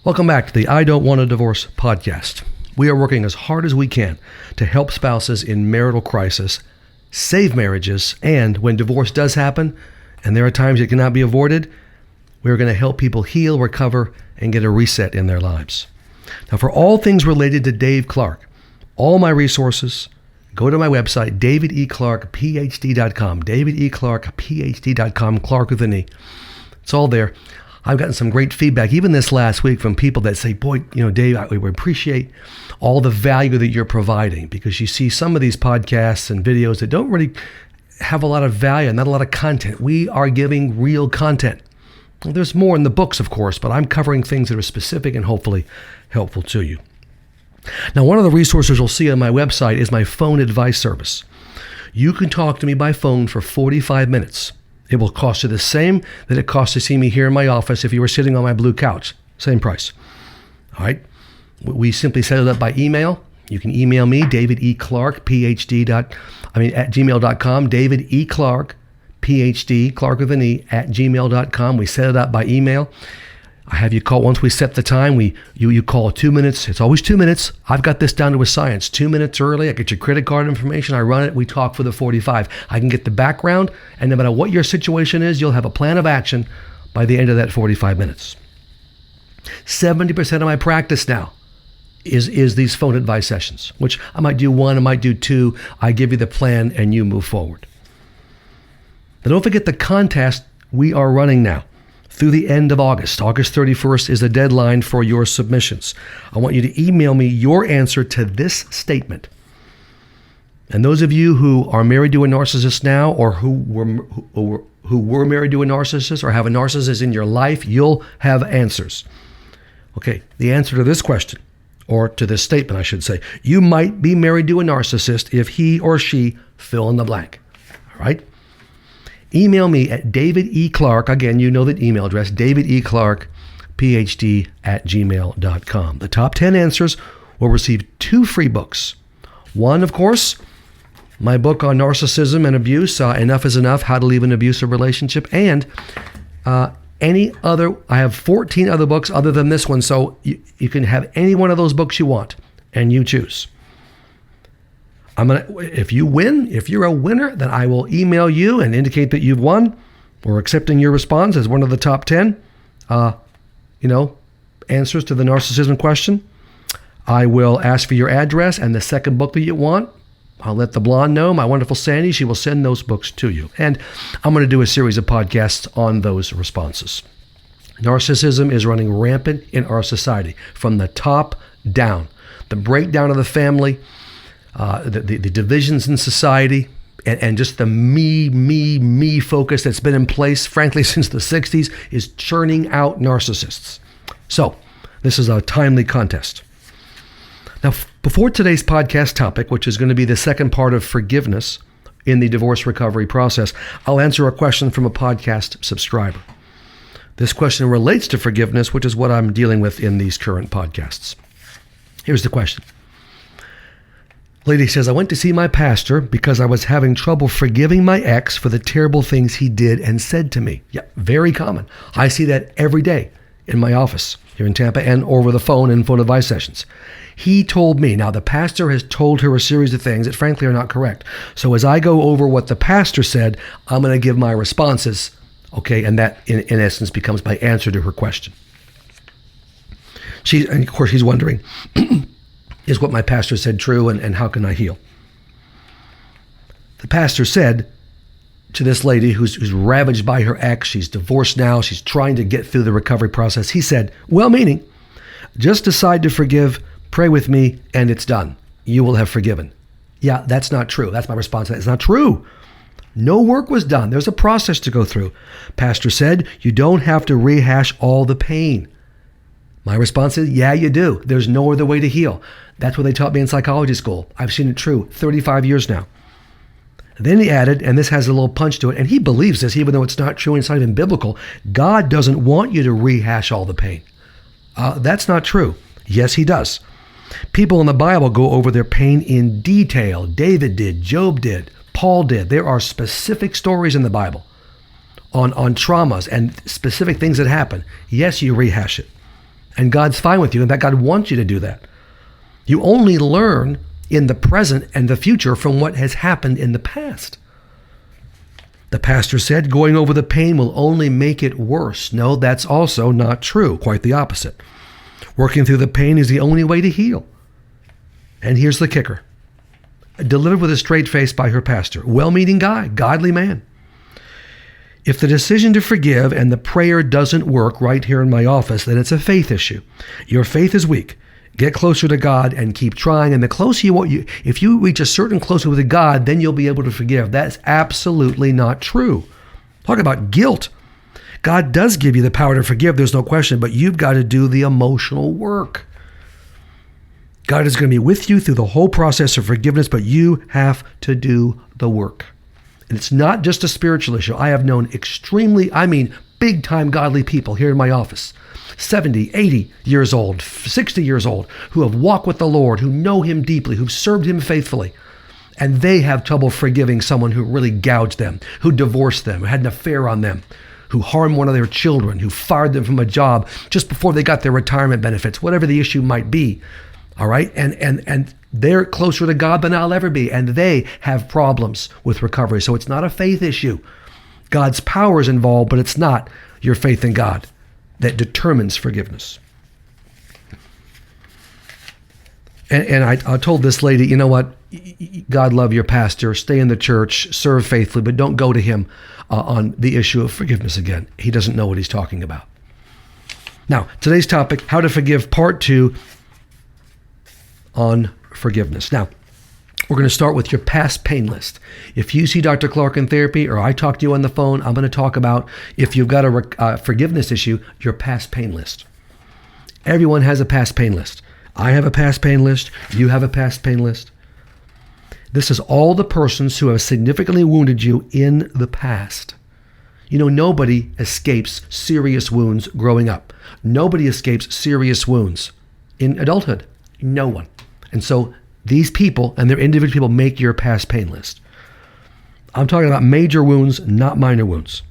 Welcome back to the I Don't Want a Divorce podcast. We are working as hard as we can to help spouses in marital crisis, save marriages, and when divorce does happen, and there are times it cannot be avoided, we're going to help people heal, recover, and get a reset in their lives. Now, for all things related to Dave Clarke, all my resources, go to my website, davideclarkephd.com, davideclarkephd.com, Clarke with an E. It's all there. I've gotten some great feedback, even this last week, from people that say, boy, Dave, we appreciate all the value that you're providing, because you see some of these podcasts and videos that don't really have a lot of value and not a lot of content. We are giving real content. Well, there's more in the books, of course, but I'm covering things that are specific and hopefully helpful to you. Now, one of the resources you'll see on my website is my phone advice service. You can talk to me by phone for 45 minutes. It will cost you the same that it costs to see me here in my office if you were sitting on my blue couch. Same price. All right? We simply set it up by email. You can email me, davideclarkephd@gmail.com, davideclarkephd, Clarke with an E, @gmail.com. We set it up by email. I have you call once we set the time. You call 2 minutes. It's always 2 minutes. I've got this down to a science. 2 minutes early, I get your credit card information. I run it. We talk for the 45. I can get the background, and no matter what your situation is, you'll have a plan of action by the end of that 45 minutes. 70% of my practice now is these phone advice sessions, which I might do one, I might do two. I give you the plan, and you move forward. Now, don't forget the contest we are running now. Through the end of August. August 31st is the deadline for your submissions. I want you to email me your answer to this statement. And those of you who are married to a narcissist now, or who were married to a narcissist or have a narcissist in your life, you'll have answers. Okay, the answer to this question, or to this statement, I should say, you might be married to a narcissist if he or she fill in the blank. All right? Email me at David E. Clarke, again, you know the email address, davideclarkephd@gmail.com. The top 10 answers will receive 2 free books. One, of course, my book on narcissism and abuse, Enough is Enough, How to Leave an Abusive Relationship, and any other, I have 14 other books other than this one, so you can have any one of those books you want, and you choose. If you win, if you're a winner, then I will email you and indicate that you've won. We're accepting your response as one of the top 10, answers to the narcissism question. I will ask for your address and the second book that you want. I'll let the blonde know, my wonderful Sandy. She will send those books to you. And I'm going to do a series of podcasts on those responses. Narcissism is running rampant in our society from the top down. The breakdown of the family, the divisions in society, and just the me focus that's been in place, frankly, since the 60s, is churning out narcissists. So this is a timely contest. Now, before today's podcast topic, which is going to be the second part of forgiveness in the divorce recovery process, I'll answer a question from a podcast subscriber. This question relates to forgiveness, which is what I'm dealing with in these current podcasts. Here's the question. Lady says, I went to see my pastor because I was having trouble forgiving my ex for the terrible things he did and said to me. Yeah, very common. I see that every day in my office here in Tampa and over the phone in phone advice sessions. He told me, now the pastor has told her a series of things that frankly are not correct. So as I go over what the pastor said, I'm going to give my responses, okay, and that in essence becomes my answer to her question. And of course, she's wondering, is what my pastor said true, and how can I heal? The pastor said to this lady who's ravaged by her ex, she's divorced now, she's trying to get through the recovery process. He said, well-meaning, just decide to forgive, pray with me, and it's done. You will have forgiven. Yeah, that's not true. That's my response to that. It's not true. No work was done. There's a process to go through. Pastor said, you don't have to rehash all the pain. My response is, yeah, you do. There's no other way to heal. That's what they taught me in psychology school. I've seen it true 35 years now. Then he added, and this has a little punch to it, and he believes this, even though it's not true and it's not even biblical, God doesn't want you to rehash all the pain. That's not true. Yes, he does. People in the Bible go over their pain in detail. David did, Job did, Paul did. There are specific stories in the Bible on traumas and specific things that happen. Yes, you rehash it. And God's fine with you. In fact, God wants you to do that. You only learn in the present and the future from what has happened in the past. The pastor said, going over the pain will only make it worse. No, that's also not true. Quite the opposite. Working through the pain is the only way to heal. And here's the kicker. Delivered with a straight face by her pastor. Well-meaning guy, godly man. If the decision to forgive and the prayer doesn't work right here in my office, then it's a faith issue. Your faith is weak. Get closer to God and keep trying. And the closer if you reach a certain closeness with God, then you'll be able to forgive. That's absolutely not true. Talk about guilt. God does give you the power to forgive, there's no question, but you've got to do the emotional work. God is going to be with you through the whole process of forgiveness, but you have to do the work. And it's not just a spiritual issue. I have known big-time godly people here in my office, 70, 80 years old, 60 years old, who have walked with the Lord, who know him deeply, who've served him faithfully. And they have trouble forgiving someone who really gouged them, who divorced them, who had an affair on them, who harmed one of their children, who fired them from a job just before they got their retirement benefits, whatever the issue might be. All right? And they're closer to God than I'll ever be, and they have problems with recovery. So it's not a faith issue. God's power is involved, but it's not your faith in God that determines forgiveness. And I told this lady, you know what? God love your pastor, stay in the church, serve faithfully, but don't go to him on the issue of forgiveness again. He doesn't know what he's talking about. Now, today's topic, how to forgive, part 2 on forgiveness. Now, we're going to start with your past pain list. If you see Dr. Clarke in therapy or I talk to you on the phone, I'm going to talk about, if you've got a forgiveness issue, your past pain list. Everyone has a past pain list. I have a past pain list. You have a past pain list. This is all the persons who have significantly wounded you in the past. You know, nobody escapes serious wounds growing up. Nobody escapes serious wounds in adulthood. No one. And so these people and their individual people make your past pain list. I'm talking about major wounds, not minor wounds.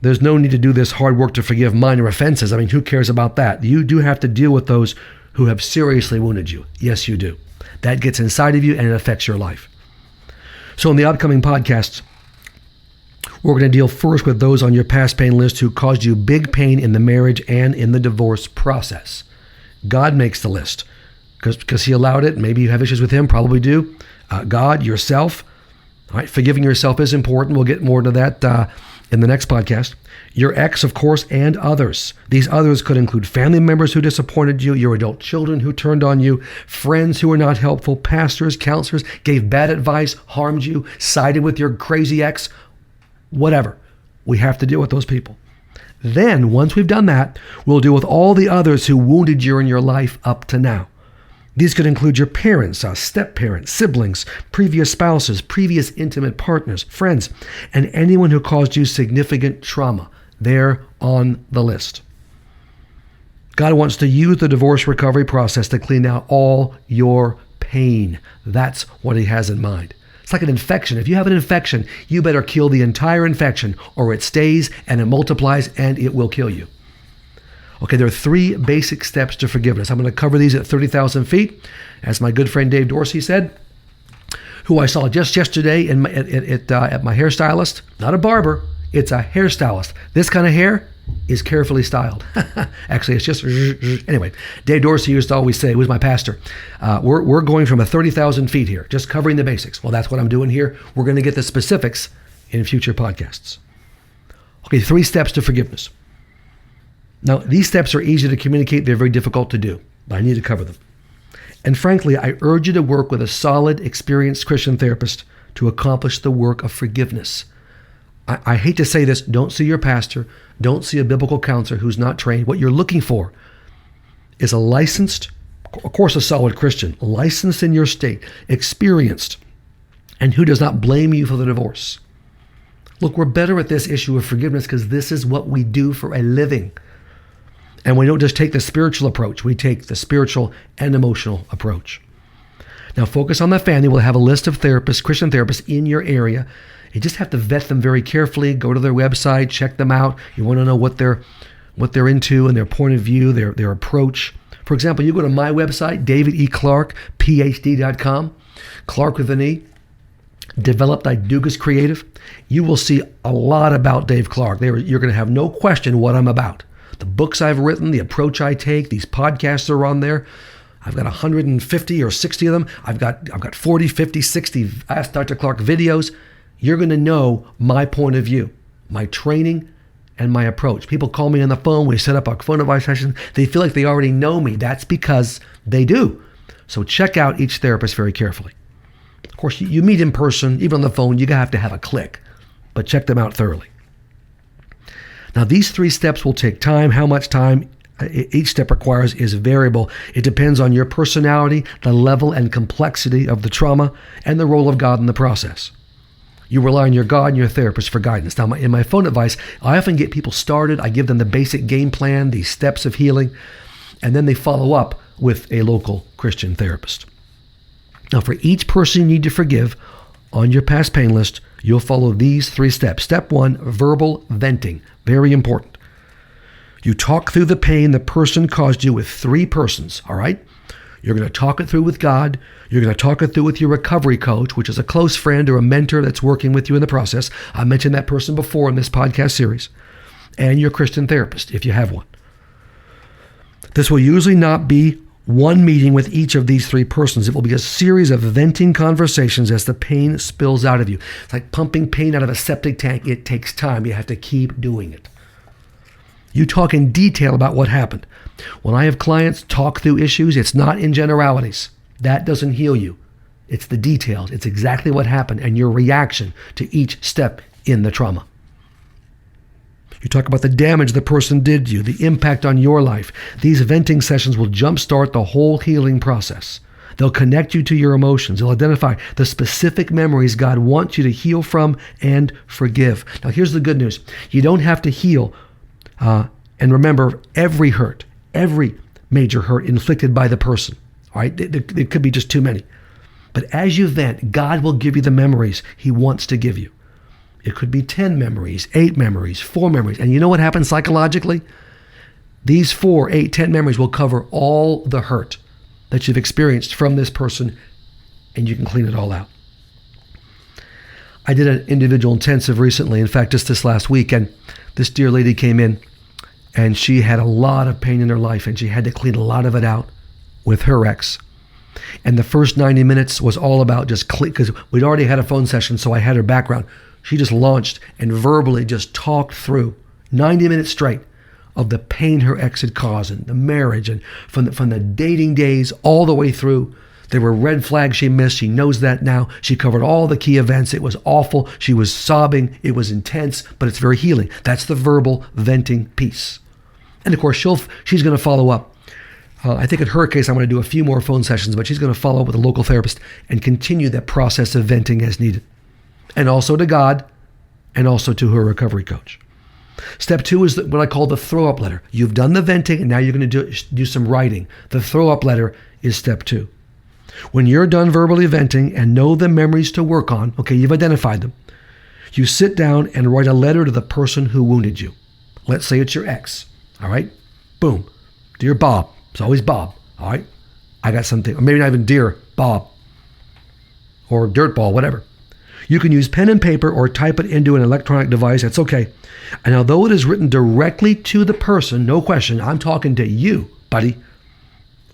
There's no need to do this hard work to forgive minor offenses. I mean, who cares about that? You do have to deal with those who have seriously wounded you. Yes, you do. That gets inside of you and it affects your life. So in the upcoming podcasts, we're going to deal first with those on your past pain list who caused you big pain in the marriage and in the divorce process. God makes the list because he allowed it. Maybe you have issues with him, probably do. God, yourself. All right, forgiving yourself is important. We'll get more into that in the next podcast. Your ex, of course, and others. These others could include family members who disappointed you, your adult children who turned on you, friends who were not helpful, pastors, counselors, gave bad advice, harmed you, sided with your crazy ex, whatever. We have to deal with those people. Then, once we've done that, we'll deal with all the others who wounded you in your life up to now. These could include your parents, step-parents, siblings, previous spouses, previous intimate partners, friends, and anyone who caused you significant trauma. They're on the list. God wants to use the divorce recovery process to clean out all your pain. That's what he has in mind. It's like an infection. If you have an infection, you better kill the entire infection or it stays and it multiplies and it will kill you. Okay, there are 3 basic steps to forgiveness. I'm going to cover these at 30,000 feet. As my good friend Dave Dorsey said, who I saw just yesterday at my hairstylist, not a barber, it's a hairstylist. This kind of hair is carefully styled. Actually, it's just, anyway, Dave Dorsey used to always say, he was my pastor, we're going from a 30,000 feet here, just covering the basics. Well, that's what I'm doing here. We're going to get the specifics in future podcasts. Okay, 3 steps to forgiveness. Now, these steps are easy to communicate. They're very difficult to do, but I need to cover them. And frankly, I urge you to work with a solid, experienced Christian therapist to accomplish the work of forgiveness. I hate to say this, don't see your pastor, don't see a biblical counselor who's not trained. What you're looking for is a licensed, of course a solid Christian, licensed in your state, experienced, and who does not blame you for the divorce. Look, we're better at this issue of forgiveness because this is what we do for a living. And we don't just take the spiritual approach, we take the spiritual and emotional approach. Now focus on the family. We'll have a list of therapists, Christian therapists in your area. You just have to vet them very carefully, go to their website, check them out. You want to know what what they're into and their point of view, their approach. For example, you go to my website, davideclarke.phd.com, Clarke with an E, developed by Dugas Creative. You will see a lot about Dave Clarke. You're going to have no question what I'm about. The books I've written, the approach I take, these podcasts are on there. I've got 150 or 60 of them. I've got 40, 50, 60 Ask Dr. Clarke videos. You're going to know my point of view, my training, and my approach. People call me on the phone. We set up a phone advice session. They feel like they already know me. That's because they do. So check out each therapist very carefully. Of course, you meet in person, even on the phone, you have to have a click, but check them out thoroughly. Now, these 3 steps will take time. How much time each step requires is variable. It depends on your personality, the level and complexity of the trauma, and the role of God in the process. You rely on your God and your therapist for guidance. Now, in my phone advice, I often get people started. I give them the basic game plan, these steps of healing, and then they follow up with a local Christian therapist. Now, for each person you need to forgive on your past pain list, you'll follow these 3 steps. Step 1, verbal venting. Very important. You talk through the pain the person caused you with 3 persons, all right? You're going to talk it through with God. You're going to talk it through with your recovery coach, which is a close friend or a mentor that's working with you in the process. I mentioned that person before in this podcast series. And your Christian therapist, if you have one. This will usually not be one meeting with each of these 3 persons. It will be a series of venting conversations as the pain spills out of you. It's like pumping pain out of a septic tank. It takes time. You have to keep doing it. You talk in detail about what happened. When I have clients talk through issues, it's not in generalities. That doesn't heal you. It's the details. It's exactly what happened and your reaction to each step in the trauma. You talk about the damage the person did to you, the impact on your life. These venting sessions will jumpstart the whole healing process. They'll connect you to your emotions. They'll identify the specific memories God wants you to heal from and forgive. Now, here's the good news. You don't have to heal and remember every hurt, every major hurt inflicted by the person. All right, there could be just too many. But as you vent, God will give you the memories He wants to give you. It could be 10 memories, 8 memories, 4 memories. And you know what happens psychologically? These 4, 8, 10 memories will cover all the hurt that you've experienced from this person, and you can clean it all out. I did an individual intensive recently, in fact, just this last week, and this dear lady came in, and she had a lot of pain in her life, and she had to clean a lot of it out with her ex. And the first 90 minutes was all about just because we'd already had a phone session, so I had her background. She just launched and verbally just talked through 90 minutes straight of the pain her ex had caused and the marriage, and from the dating days all the way through. There were red flags she missed. She knows that now. She covered all the key events. It was awful. She was sobbing. It was intense, but it's very healing. That's the verbal venting piece. And of course, she's going to follow up. I think in her case, I'm going to do a few more phone sessions, but she's going to follow up with a local therapist and continue that process of venting as needed. And also to God, and also to her recovery coach. Step 2 is what I call the throw-up letter. You've done the venting, and now you're going to do some writing. The throw-up letter is step 2. When you're done verbally venting and know the memories to work on, okay, you've identified them, you sit down and write a letter to the person who wounded you. Let's say it's your ex, all right? Boom. Dear Bob. It's always Bob, all right? I got something, or maybe not even dear Bob, or Dirtball, whatever. You can use pen and paper or type it into an electronic device. That's okay. And although it is written directly to the person, no question, I'm talking to you, buddy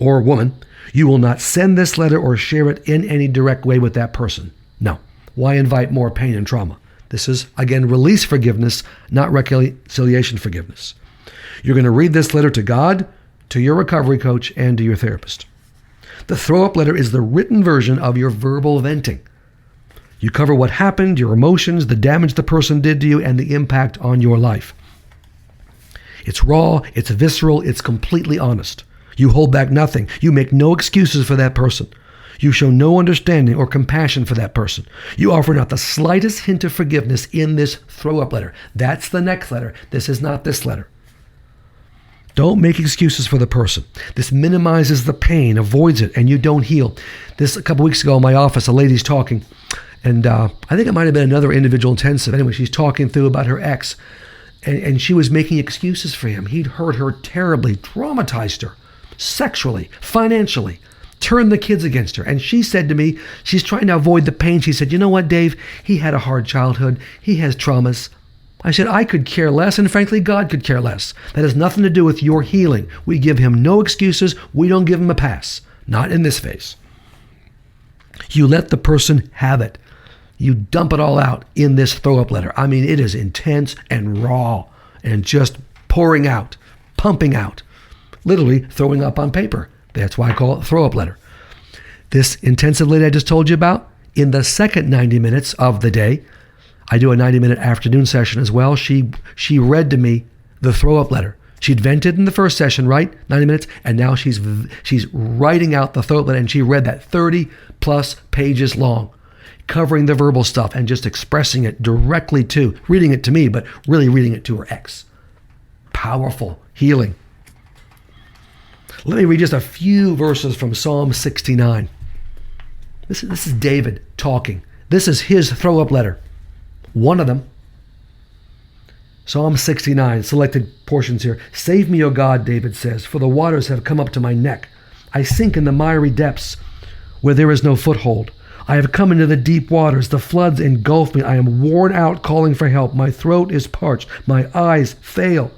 or woman, you will not send this letter or share it in any direct way with that person. No. Why invite more pain and trauma? This is, again, release forgiveness, not reconciliation forgiveness. You're going to read this letter to God, to your recovery coach, and to your therapist. The throw-up letter is the written version of your verbal venting. You cover what happened, your emotions, the damage the person did to you, and the impact on your life. It's raw, it's visceral, it's completely honest. You hold back nothing. You make no excuses for that person. You show no understanding or compassion for that person. You offer not the slightest hint of forgiveness in this throw-up letter. That's the next letter. This is not this letter. Don't make excuses for the person. This minimizes the pain, avoids it, and you don't heal. This, a couple weeks ago in my office, a lady's talking, and I think it might have been another individual intensive. Anyway, she's talking through about her ex, And she was making excuses for him. He'd hurt her terribly, traumatized her, sexually, financially, turned the kids against her. And she said to me, she's trying to avoid the pain. She said, you know what, Dave? He had a hard childhood. He has traumas. I said, I could care less, and frankly, God could care less. That has nothing to do with your healing. We give him no excuses. We don't give him a pass. Not in this phase. You let the person have it. You dump it all out in this throw-up letter. I mean, it is intense and raw and just pouring out, pumping out, literally throwing up on paper. That's why I call it throw-up letter. This intensive lady I just told you about, in the second 90 minutes of the day, I do a 90-minute afternoon session as well. She read to me the throw-up letter. She'd vented in the first session, right? 90 minutes, and now she's writing out the throw-up letter, and she read that 30-plus pages long, covering the verbal stuff and just expressing it directly to, reading it to me, but really reading it to her ex. Powerful healing. Let me read just a few verses from Psalm 69. This is David talking. This is his throw-up letter. One of them. Psalm 69, selected portions here. Save me, O God, David says, for the waters have come up to my neck. I sink in the miry depths where there is no foothold. I have come into the deep waters. The floods engulf me. I am worn out calling for help. My throat is parched. My eyes fail.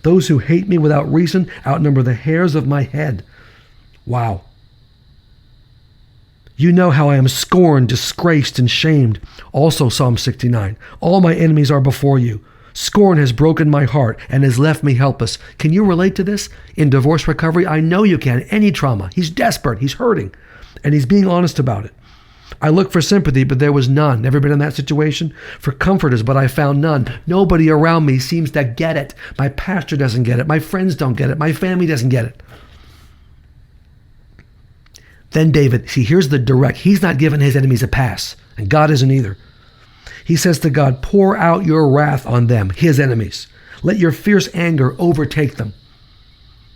Those who hate me without reason outnumber the hairs of my head. Wow. You know how I am scorned, disgraced, and shamed. Also, Psalm 69. All my enemies are before you. Scorn has broken my heart and has left me helpless. Can you relate to this? In divorce recovery, I know you can. Any trauma. He's desperate. He's hurting. And he's being honest about it. I looked for sympathy, but there was none. Never been in that situation? For comforters, but I found none. Nobody around me seems to get it. My pastor doesn't get it. My friends don't get it. My family doesn't get it. Then David, see, here's the direct. He's not giving his enemies a pass, and God isn't either. He says to God, pour out your wrath on them, his enemies. Let your fierce anger overtake them.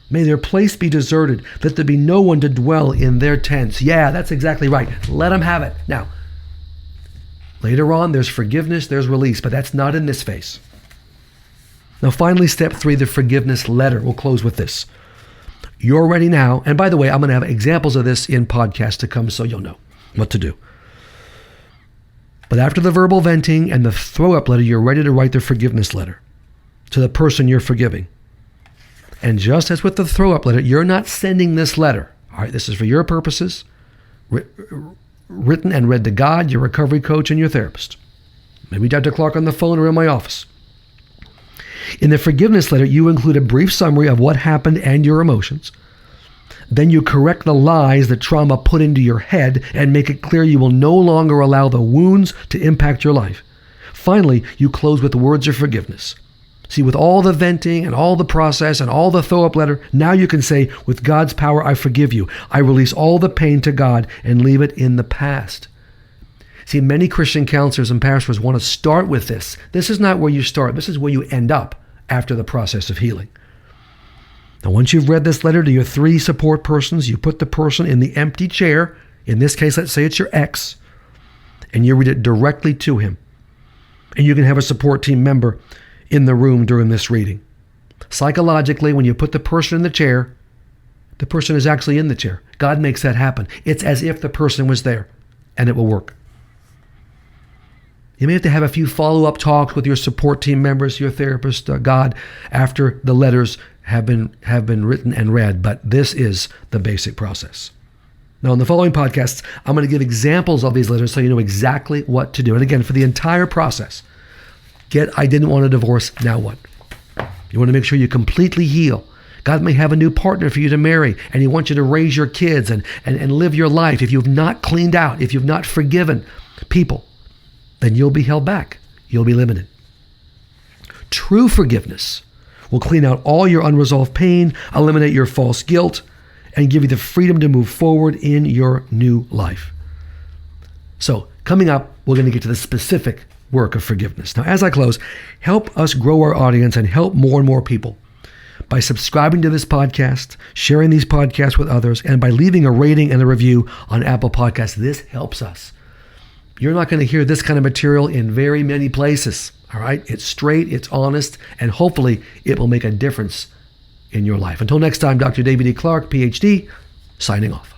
May their place be deserted. Let there be no one to dwell in their tents. Yeah, that's exactly right. Let them have it. Now, later on, there's forgiveness, there's release, but that's not in this phase. Now, finally, step 3, the forgiveness letter. We'll close with this. You're ready now. And by the way, I'm going to have examples of this in podcasts to come so you'll know what to do. But after the verbal venting and the throw-up letter, you're ready to write the forgiveness letter to the person you're forgiving. And just as with the throw-up letter, you're not sending this letter. All right, this is for your purposes, written and read to God, your recovery coach, and your therapist. Maybe Dr. Clarke on the phone or in my office. In the forgiveness letter, you include a brief summary of what happened and your emotions. Then you correct the lies that trauma put into your head and make it clear you will no longer allow the wounds to impact your life. Finally, you close with words of forgiveness. See, with all the venting and all the process and all the throw-up letter, now you can say, with God's power, I forgive you. I release all the pain to God and leave it in the past. See, many Christian counselors and pastors want to start with this. This is not where you start. This is where you end up after the process of healing. Now, once you've read this letter to your 3 support persons, you put the person in the empty chair. In this case, let's say it's your ex, and you read it directly to him. And you can have a support team member in the room during this reading. Psychologically, when you put the person in the chair, the person is actually in the chair. God makes that happen. It's as if the person was there, and it will work. You may have to have a few follow-up talks with your support team members, your therapist, God, after the letters have been written and read, but this is the basic process. Now, in the following podcasts, I'm going to give examples of these letters so you know exactly what to do. And again, for the entire process, get I didn't want a divorce, now what? You want to make sure you completely heal. God may have a new partner for you to marry, and he wants you to raise your kids and live your life. If you've not cleaned out, if you've not forgiven people, then you'll be held back. You'll be limited. True forgiveness will clean out all your unresolved pain, eliminate your false guilt, and give you the freedom to move forward in your new life. So, coming up, we're going to get to the specific work of forgiveness. Now, as I close, help us grow our audience and help more and more people by subscribing to this podcast, sharing these podcasts with others, and by leaving a rating and a review on Apple Podcasts. This helps us. You're not going to hear this kind of material in very many places, All right? It's straight, it's honest, and hopefully it will make a difference in your life. Until next time, Dr. David E. Clarke, PhD, signing off.